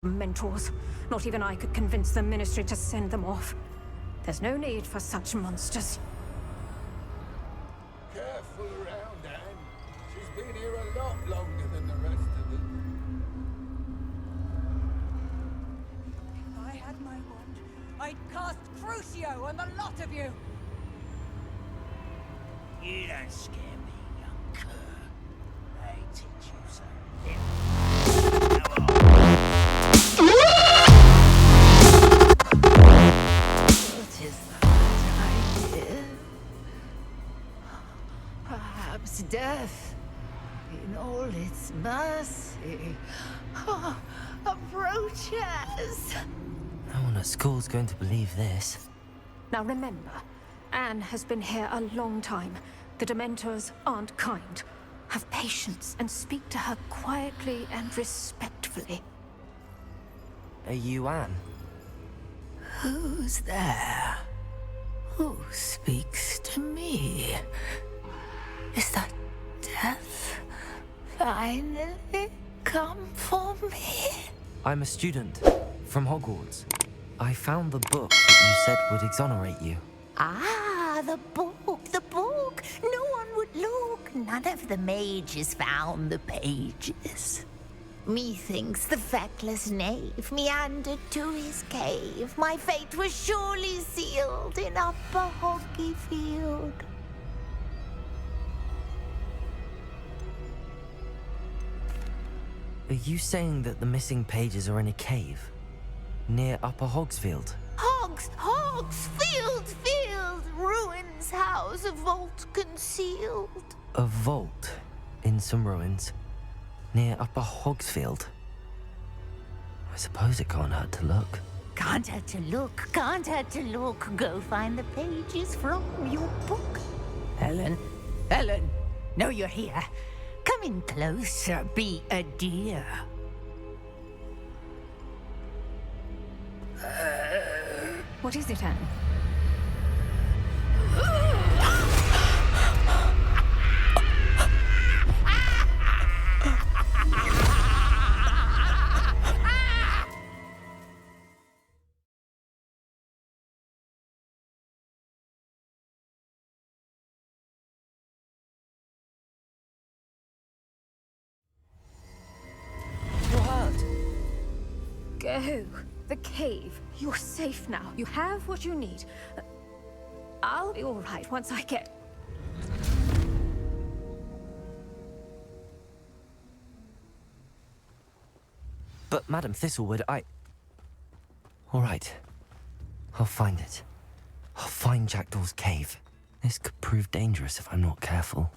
Mentors. Not even I could convince the Ministry to send them off. There's no need for such monsters. Careful around, Anne. She's been here a lot longer than the rest of us. If I had my wand, I'd cast Crucio on the lot of you! You don't scare me, young cur. I teach you something. What is that I hear? Perhaps death, in all its mercy, approaches. No one at school's going to believe this. Now remember, Anne has been here a long time. The Dementors aren't kind. Have patience and speak to her quietly and respectfully. Are you Anne? Who's there? Who speaks to me? Is that death finally come for me? I'm a student from Hogwarts. I found the book that you said would exonerate you. Ah, the book, the book. No one would look. None of the mages found the pages. Methinks the feckless knave meandered to his cave. My fate was surely sealed in Upper Hoggyfield. Are you saying that the missing pages are in a cave? Near Upper Hogsfield? Hogsfield, ruins house, a vault concealed. A vault in some ruins? Near Upper Hogsfield? I suppose it can't hurt to look. Can't hurt to look. Go find the pages from your book. Helen, know you're here. Come in closer, be a dear. What is it, Anne? Go. The cave. You're safe now. You have what you need. I'll be all right once I get... But Madam Thistlewood, All right. I'll find it. I'll find Jackdaw's cave. This could prove dangerous if I'm not careful.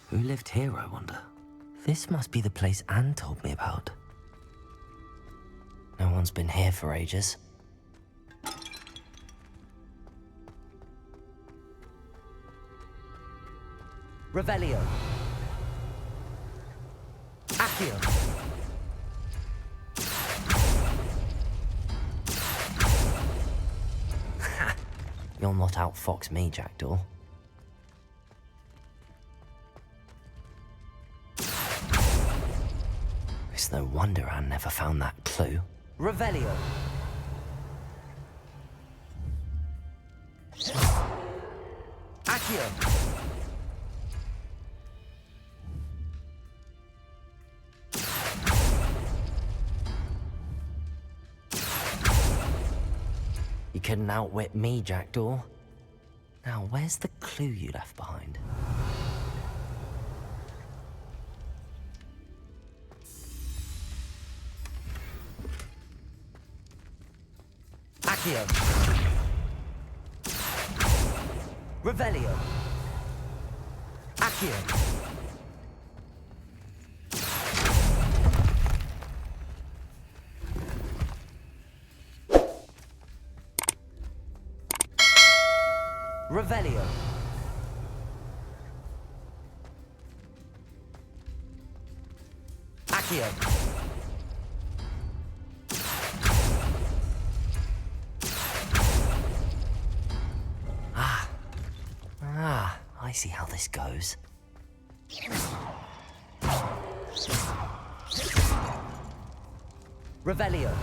Who lived here, I wonder? This must be the place Anne told me about. No one's been here for ages. Revelio. Accio. You'll not outfox me, Jackdaw. It's no wonder Anne never found that clue. Revelio. Accio. You couldn't outwit me, Jackdaw. Now, where's the clue you left behind? Accio. Revelio. Accio. Revelio. Accio. I see how this goes. Revelio.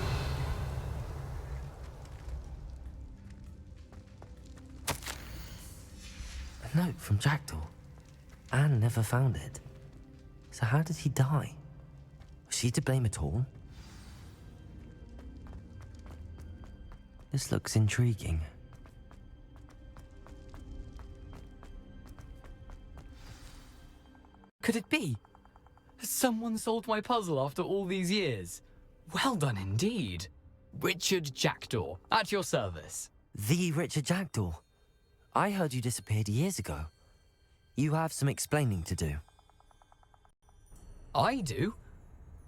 A note from Jackdaw. Anne never found it. So how did he die? Was she to blame at all? This looks intriguing. Could it be? Has someone solved my puzzle after all these years? Well done indeed. Richard Jackdaw, at your service. The Richard Jackdaw. I heard you disappeared years ago. You have some explaining to do. I do?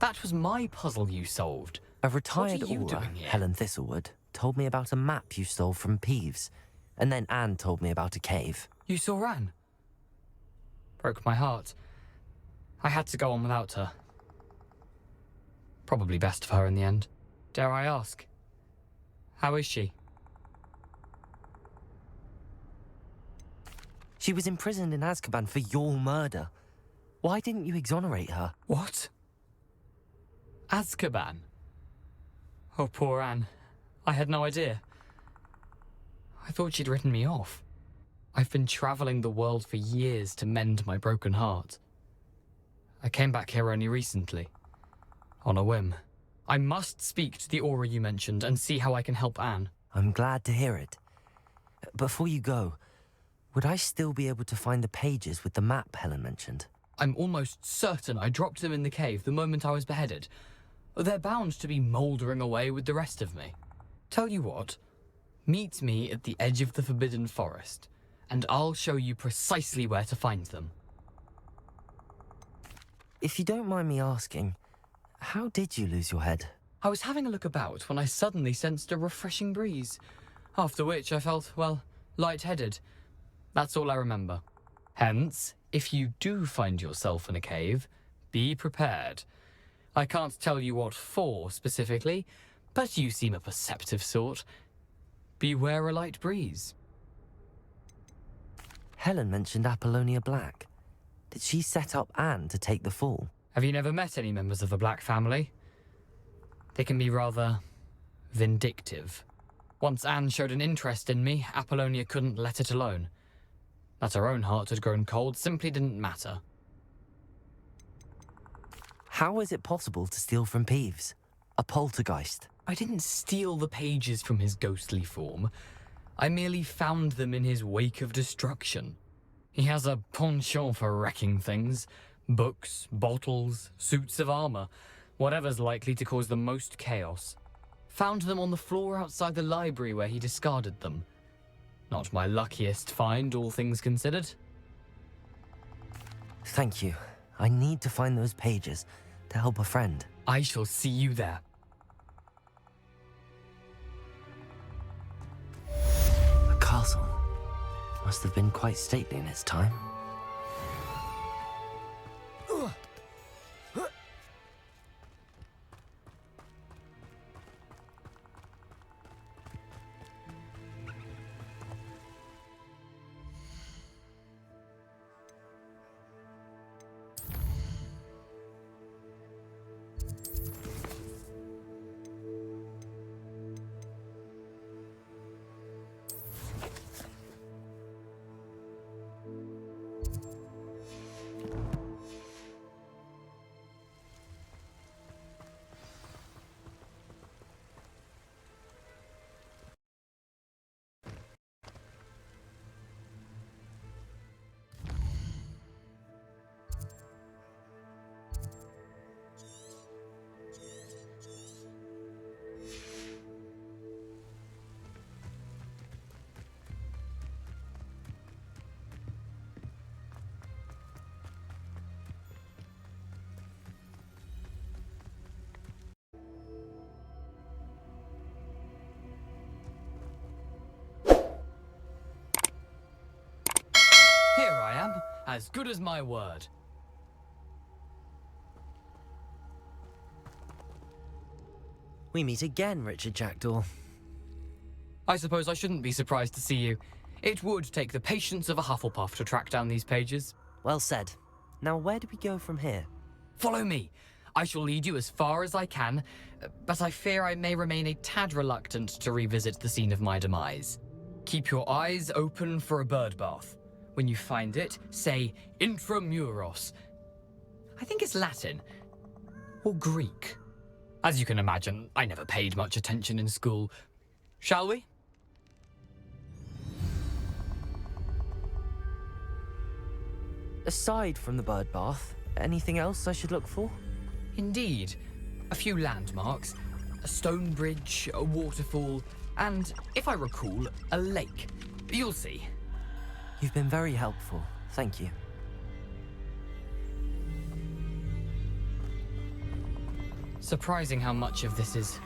That was my puzzle you solved. A retired What are you aura, doing here? Helen Thistlewood, told me about a map you stole from Peeves. And then Anne told me about a cave. You saw Anne? Broke my heart. I had to go on without her. Probably best for her in the end. Dare I ask? How is she? She was imprisoned in Azkaban for your murder. Why didn't you exonerate her? What? Azkaban? Oh, poor Anne. I had no idea. I thought she'd written me off. I've been traveling the world for years to mend my broken heart. I came back here only recently. On a whim. I must speak to the aura you mentioned and see how I can help Anne. I'm glad to hear it. Before you go, would I still be able to find the pages with the map Helen mentioned? I'm almost certain I dropped them in the cave the moment I was beheaded. They're bound to be mouldering away with the rest of me. Tell you what, meet me at the edge of the Forbidden Forest, and I'll show you precisely where to find them. If you don't mind me asking, how did you lose your head? I was having a look about when I suddenly sensed a refreshing breeze, after which I felt, well, lightheaded. That's all I remember. Hence, if you do find yourself in a cave, be prepared. I can't tell you what for specifically, but you seem a perceptive sort. Beware a light breeze. Helen mentioned Apollonia Black. Did she set up Anne to take the fall? Have you never met any members of the Black family? They can be rather vindictive. Once Anne showed an interest in me, Apollonia couldn't let it alone. That her own heart had grown cold simply didn't matter. How is it possible to steal from Peeves? A poltergeist? I didn't steal the pages from his ghostly form. I merely found them in his wake of destruction. He has a penchant for wrecking things. Books, bottles, suits of armor, whatever's likely to cause the most chaos. Found them on the floor outside the library where he discarded them. Not my luckiest find, all things considered. Thank you. I need to find those pages to help a friend. I shall see you there. A castle. Must have been quite stately in its time. As good as my word. We meet again, Richard Jackdaw. I suppose I shouldn't be surprised to see you. It would take the patience of a Hufflepuff to track down these pages. Well said. Now where do we go from here? Follow me. I shall lead you as far as I can, but I fear I may remain a tad reluctant to revisit the scene of my demise. Keep your eyes open for a bird bath. When you find it, say intramuros. I think it's Latin. Or Greek. As you can imagine, I never paid much attention in school. Shall we? Aside from the bird bath, anything else I should look for? Indeed. A few landmarks, a stone bridge, a waterfall, and, if I recall, a lake. You'll see. You've been very helpful. Thank you. Surprising how much of this is,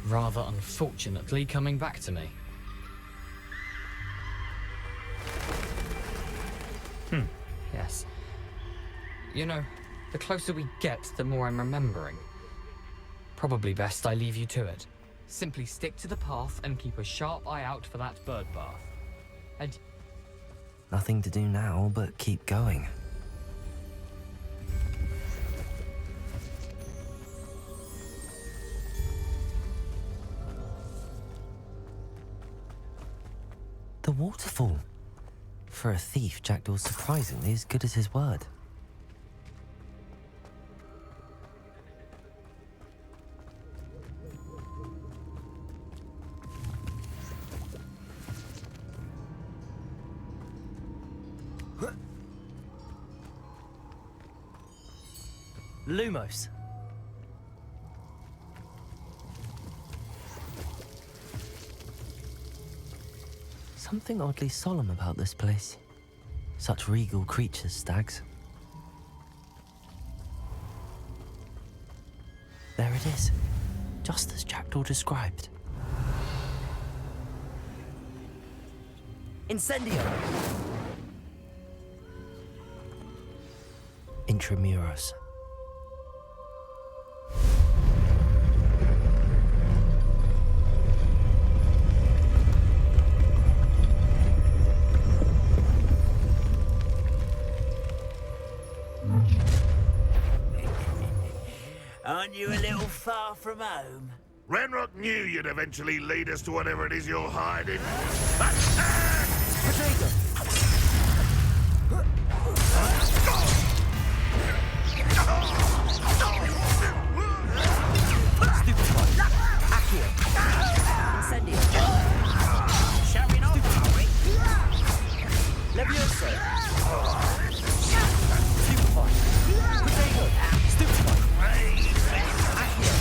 rather unfortunately, coming back to me. Yes. You know, the closer we get, the more I'm remembering. Probably best I leave you to it. Simply stick to the path and keep a sharp eye out for that bird bath. And Nothing to do now but keep going. The waterfall. For a thief, Jackdaw's surprisingly as good as his word. Lumos. Something oddly solemn about this place. Such regal creatures, stags. There it is, just as Jackdaw described. Incendio! Intramuros. Aren't you a little far from home? Ranrock knew you'd eventually lead us to whatever it is you're hiding. Potato! Stupefy! Accio! Incendio! Showing off, are we? Levioso! Stupefy! Potato! Stupefy! Accio!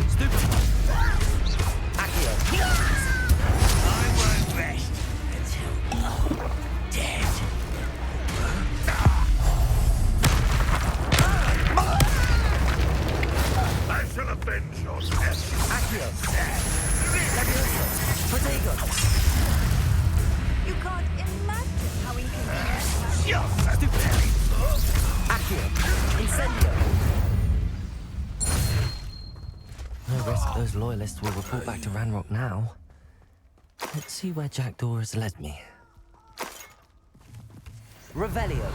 Stupefy! Accio! I won't rest until you're dead. I shall avenge your death. Accio! Levioso! Potato! You can't imagine how inconvenient. Stupefy! Accio! Incendio! No risk those loyalists will report back to Ranrock now. Let's see where Jackdaw has led me. Revelio.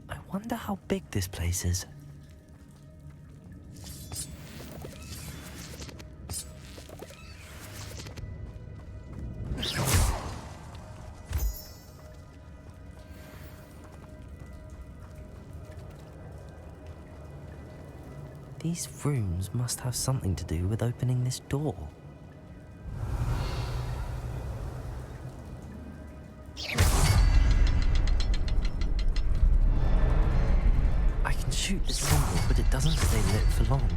I wonder how big this place is. These rooms must have something to do with opening this door. I can shoot the symbol, but it doesn't stay lit for long.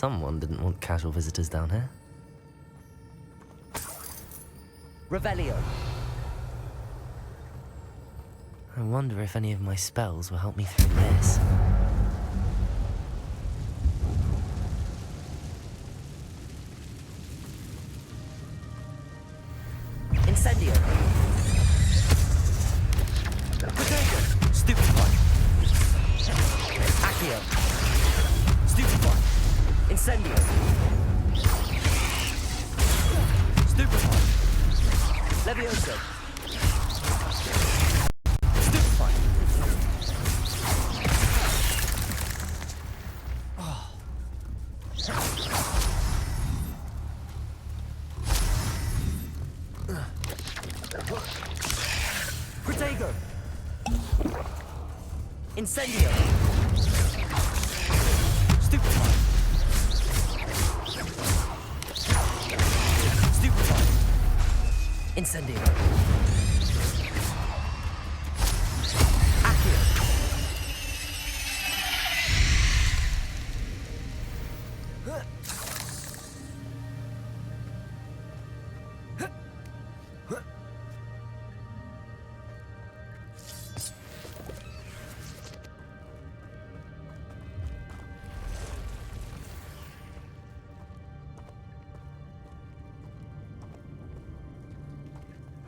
Someone didn't want casual visitors down here. Revelio. I wonder if any of my spells will help me through this. Incendio. Potato. Stupefy. Accio. Stupefy. Incendio. Stupefy. Levioso. Stupefy. Protego. Incendio. Stupefy. Stupefy. Incendio. Accio.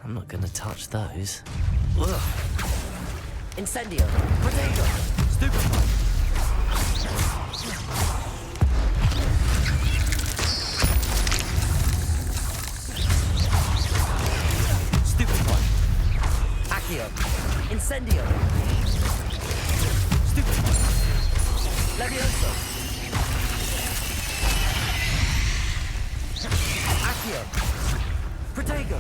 I'm not gonna touch those. Ugh. Incendio. Protego. Stupefy. Stupefy. Accio. Incendio. Stupefy. Levioso. Accio. Protego.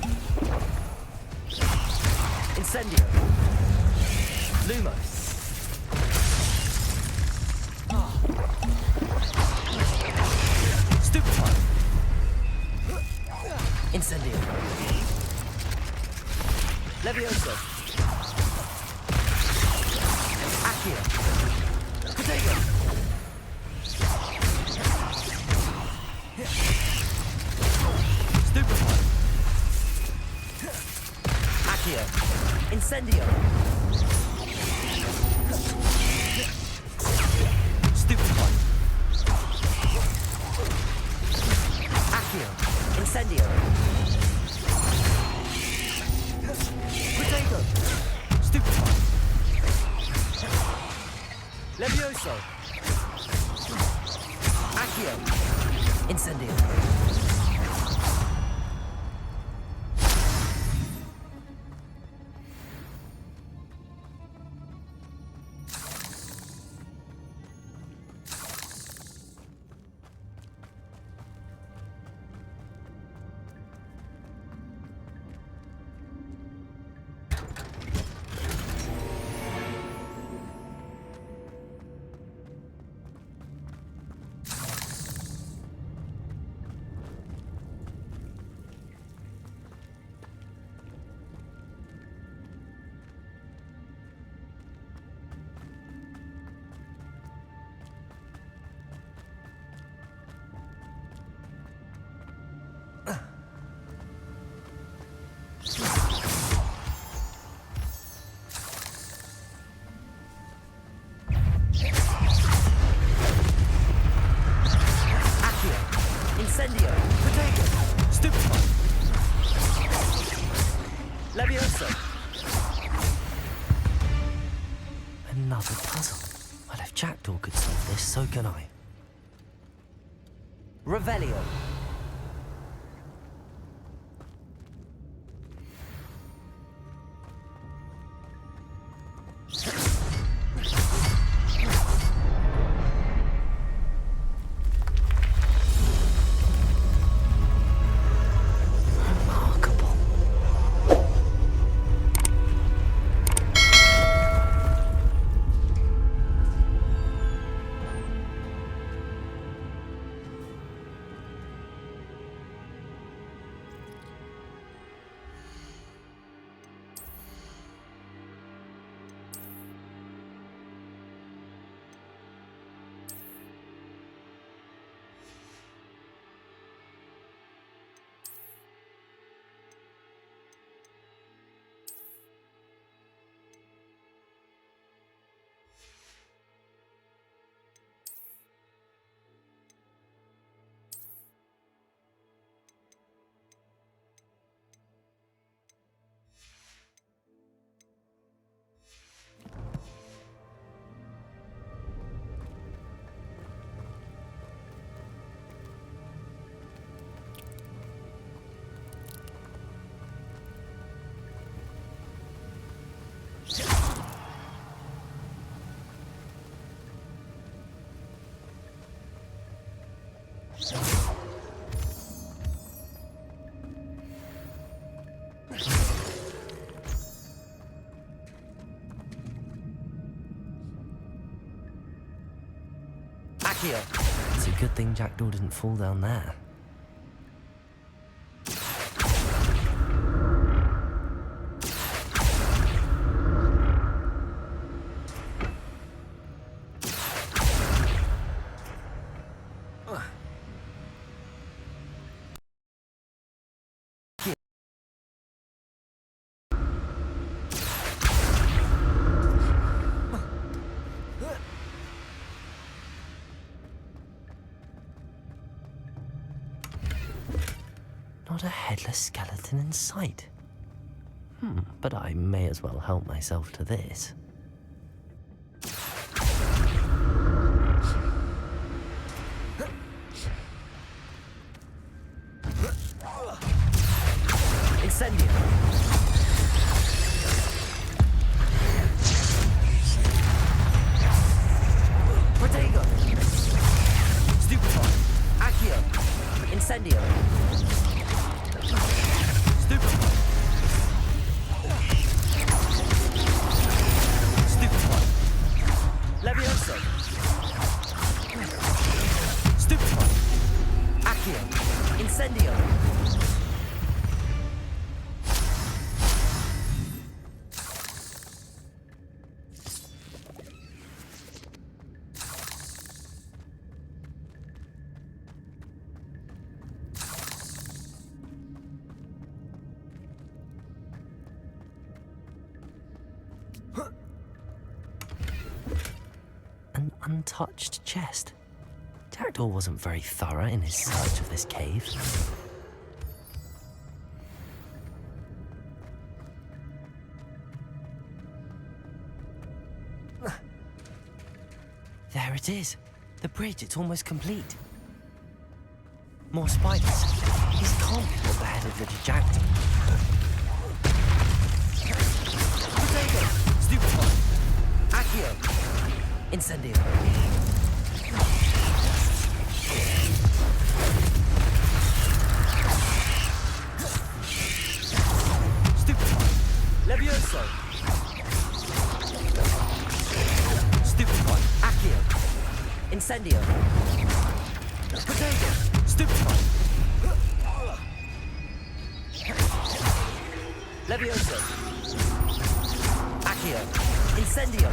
Incendio. Lumos. Stupefy. Incendio. Levioso. Accio. Protego. Stupefy. Accio. Incendio. Stupefy. Accio. Incendio. Potato. Stupefy. Levioso. Accio. Incendio. Incendio. Protego. Stupefy. Levioso. Another puzzle. Well, if Jackdaw could solve this, so can I. Revelio. Accio! It's a good thing Jackdaw didn't fall down there. Not a headless skeleton in sight. But I may as well help myself to this. Incendio! Protego! Stupefy! Accio! Incendio! Stupefy! Stupefy! Levioso! Stupefy! Accio! Incendio! An untouched chest. Jackdaw wasn't very thorough in his search of this cave. There it is. The bridge, it's almost complete. More spiders. These can't be what the head of the Jackdaw. Potato! Stupefy! Accio! Incendio! Stupefy! Levioso! Stupefy! Accio! Incendio! Potato! Stupefy! Levioso! Accio! Incendio!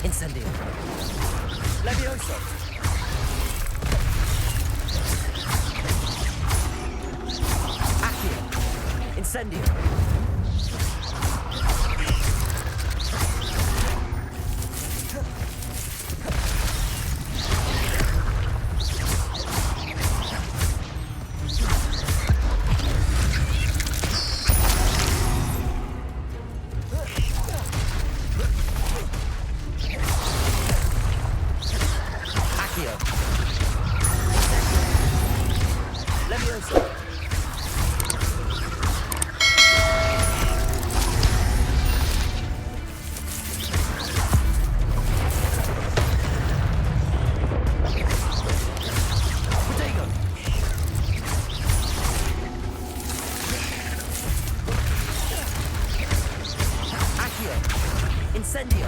Incendio. Levioso. Accio. Incendio. Incendio!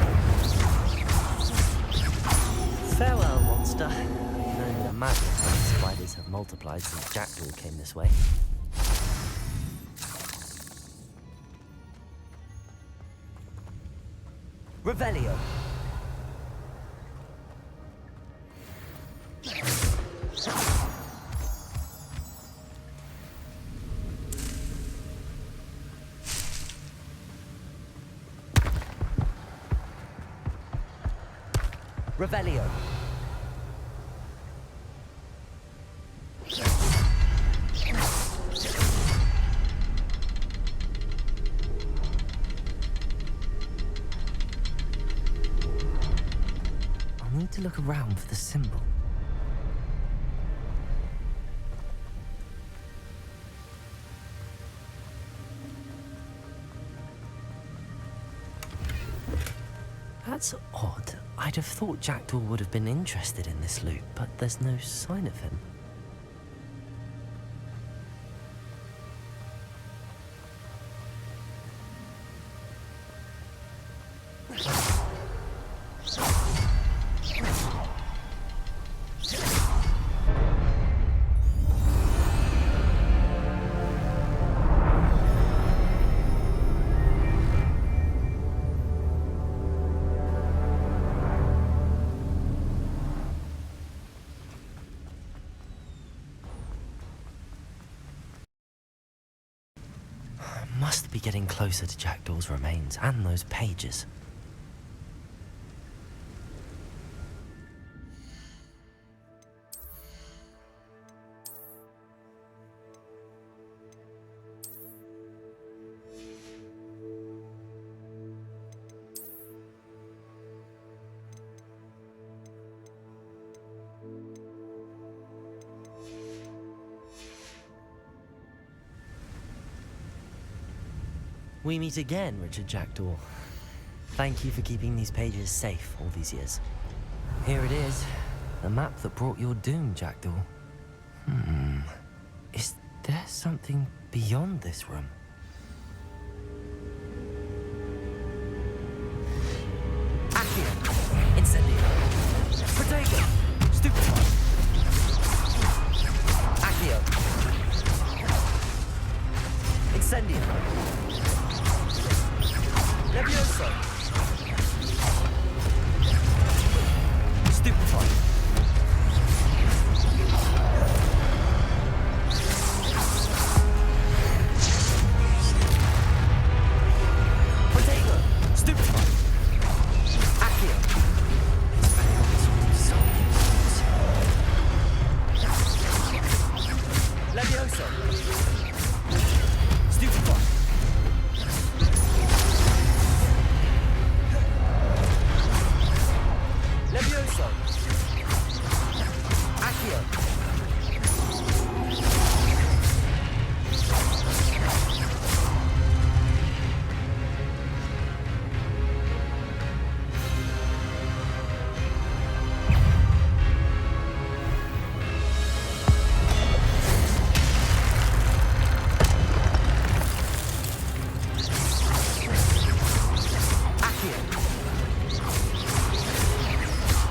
Farewell, monster. You can only imagine how the spiders have multiplied since Jackdaw came this way. Revelio! Revelio. I'll need to look around for the symbol. That That's odd. I'd have thought Jackdaw would have been interested in this loot, but there's no sign of him. Must be getting closer to Jackdaw's remains and those pages. We meet again, Richard Jackdaw. Thank you for keeping these pages safe all these years. Here it is, the map that brought your doom, Jackdaw. Is there something beyond this room? Accio! Incendio! Protego! Stupefy! Accio! Incendio! Levioso! Stupefy! Protego! Stupefy! Accio! Levioso! Stupefy! Levioso! Accio!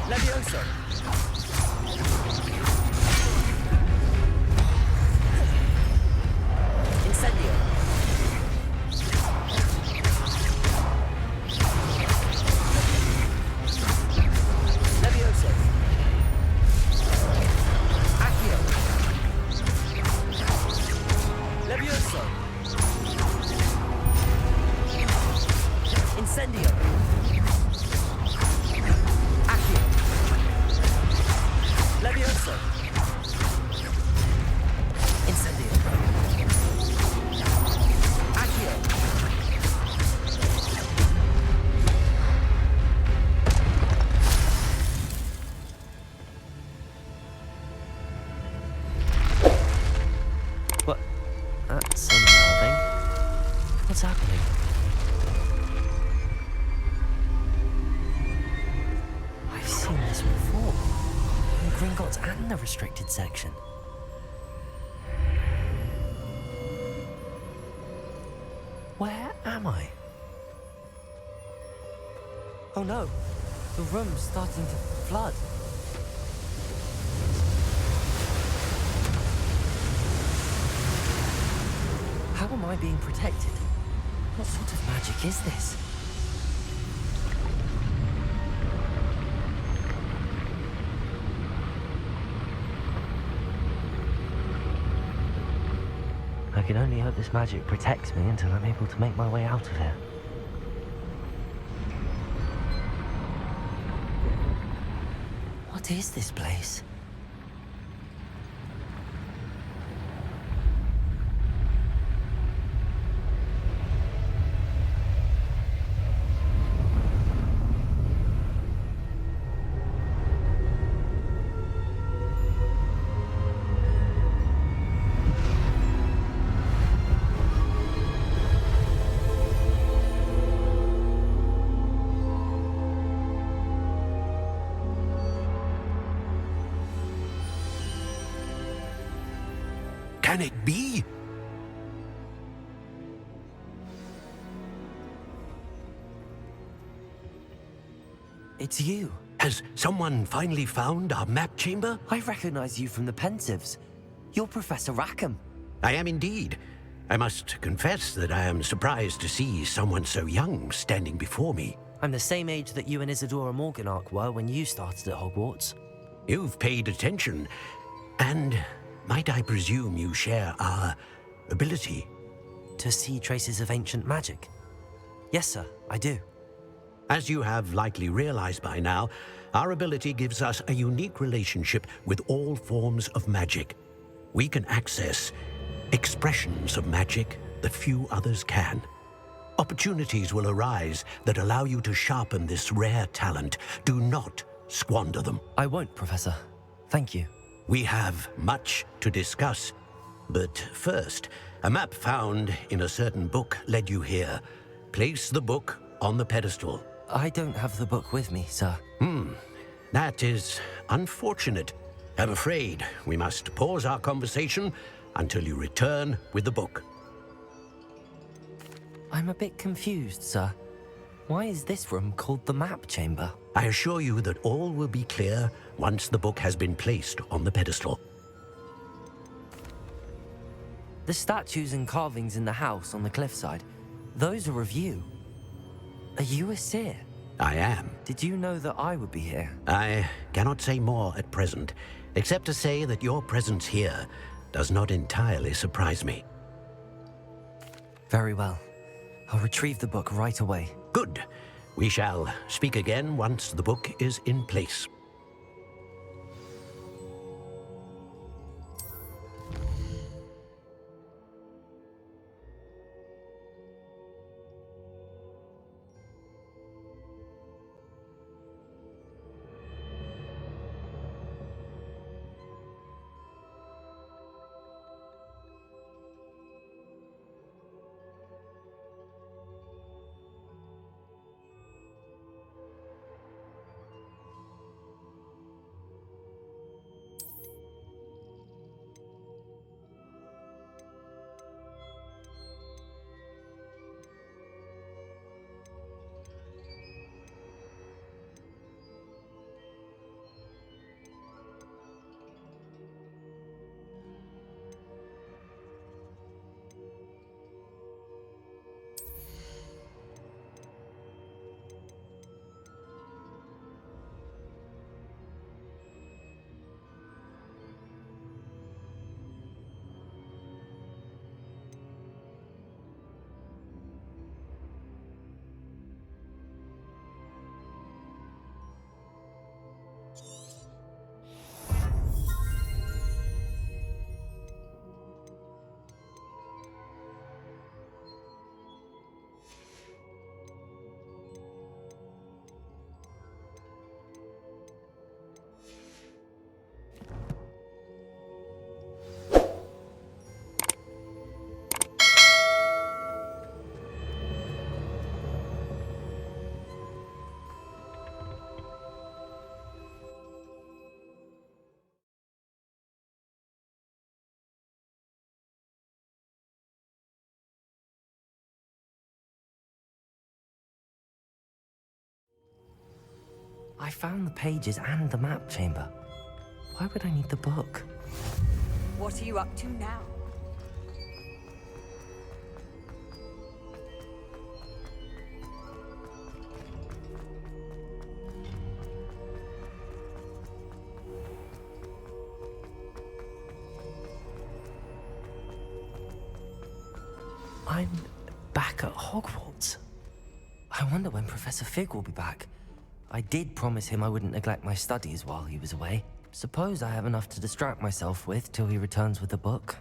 Levioso! Incendio! Levioso! Accio! Levioso! Incendio! Levioso! Incendio! Accio! What? That's unnerving. What's happening? I've seen this before. Gringotts and the restricted section. Where am I? Oh no, the room's starting to flood. How am I being protected? What sort of magic is this? I can only hope this magic protects me until I'm able to make my way out of here. What is this place? can it be? It's you. Has someone finally found our map chamber? I recognize you from the Pensieves. You're Professor Rackham. I am indeed. I must confess that I am surprised to see someone so young standing before me. I'm the same age that you and Isadora Morganach were when you started at Hogwarts. You've paid attention, and might I presume you share our ability? To see traces of ancient magic? Yes, sir, I do. As you have likely realized by now, our ability gives us a unique relationship with all forms of magic. We can access expressions of magic that few others can. Opportunities will arise that allow you to sharpen this rare talent. Do not squander them. I won't, Professor. Thank you. We have much to discuss, but first, a map found in a certain book led you here. Place the book on the pedestal. I don't have the book with me, sir. That is unfortunate. I'm afraid we must pause our conversation until you return with the book. I'm a bit confused, sir. Why is this room called the map chamber? I assure you that all will be clear once the book has been placed on the pedestal. The statues and carvings in the house on the cliffside, those are of you. Are you a seer? I am. Did you know that I would be here? I cannot say more at present, except to say that your presence here does not entirely surprise me. Very well. I'll retrieve the book right away. Good. We shall speak again once the book is in place. I found the pages and the map chamber. Why would I need the book? What are you up to now? I'm back at Hogwarts. I wonder when Professor Fig will be back. I did promise him I wouldn't neglect my studies while he was away. Suppose I have enough to distract myself with till he returns with the book.